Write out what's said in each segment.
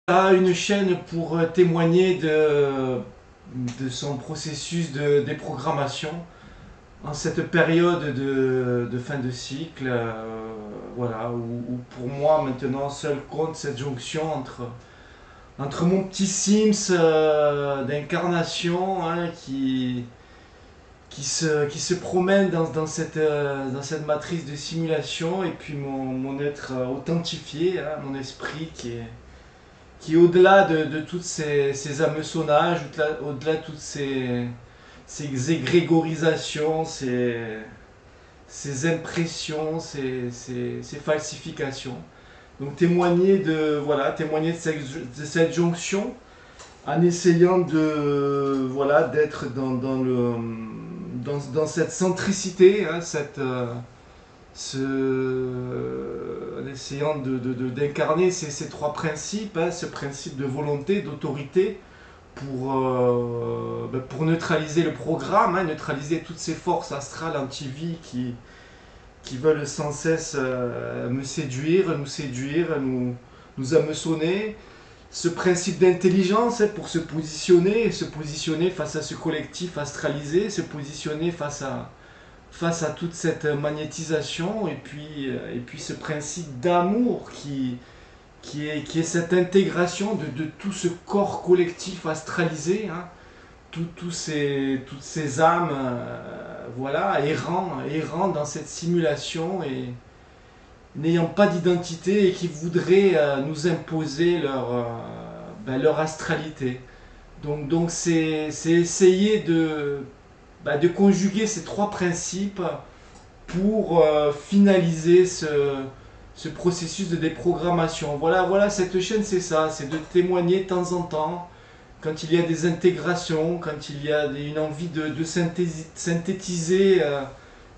À une chaîne pour témoigner de son processus de déprogrammation en cette période de fin de cycle, voilà, où pour moi maintenant seul compte cette jonction entre mon petit Sims d'incarnation, hein, qui se promène dans cette matrice de simulation, et puis mon être authentifié, hein, mon esprit qui au-delà de toutes ces hameçonnages, au-delà de toutes ces égrégorisations, ces impressions, ces falsifications. Donc témoigner de cette jonction en essayant d'être dans cette centricité, hein, en essayant d'incarner ces trois principes, hein, ce principe de volonté, d'autorité, pour neutraliser le programme, hein, neutraliser toutes ces forces astrales anti-vie qui veulent sans cesse nous séduire, nous hameçonner. Ce principe d'intelligence, hein, pour se positionner face à ce collectif astralisé, se positionner face à toute cette magnétisation, et puis ce principe d'amour qui est cette intégration de tout ce corps collectif astralisé, hein, toutes ces âmes, voilà, errant dans cette simulation, et n'ayant pas d'identité, et qui voudraient nous imposer leur astralité. Donc c'est essayer de conjuguer ces trois principes pour finaliser ce processus de déprogrammation. Voilà, cette chaîne, c'est ça, c'est de témoigner de temps en temps, quand il y a des intégrations, quand il y a une envie de synthétiser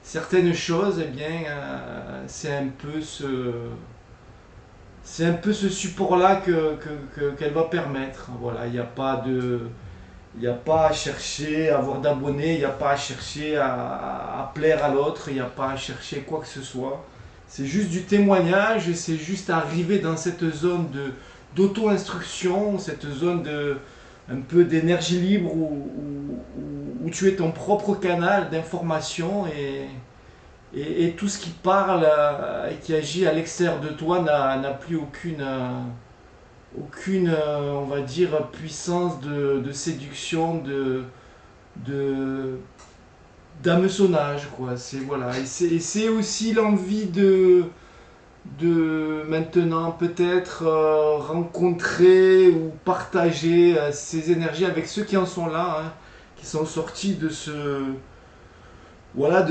certaines choses. Eh bien, c'est un peu ce support-là qu'elle va permettre. Voilà, il n'y a pas à chercher à avoir d'abonnés, il n'y a pas à chercher à plaire à l'autre, il n'y a pas à chercher quoi que ce soit. C'est juste du témoignage, et c'est juste arriver dans cette zone d'auto-instruction, cette zone un peu d'énergie libre, où tu es ton propre canal d'information, et tout ce qui parle et qui agit à l'extérieur de toi n'a plus aucune, on va dire, puissance de séduction, de d'hameçonnage, quoi. Voilà, et c'est aussi l'envie de maintenant peut-être rencontrer ou partager ces énergies avec ceux qui en sont là, hein, qui sont sortis de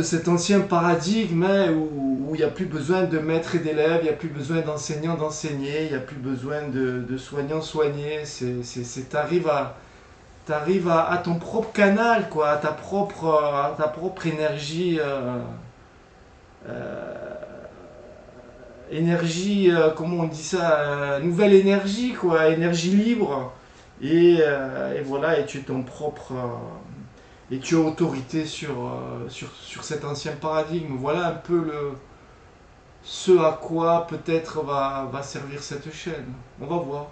cet ancien paradigme, hein, où il n'y a plus besoin de maîtres et d'élèves, il n'y a plus besoin d'enseignants d'enseigner, il n'y a plus besoin de soignants soignés. T'arrives à ton propre canal, quoi, à ta propre énergie, comment on dit ça, nouvelle énergie, quoi, énergie libre, et voilà, et tu es ton propre, et tu as autorité sur cet ancien paradigme. Voilà un peu ce à quoi peut-être va servir cette chaîne. On va voir.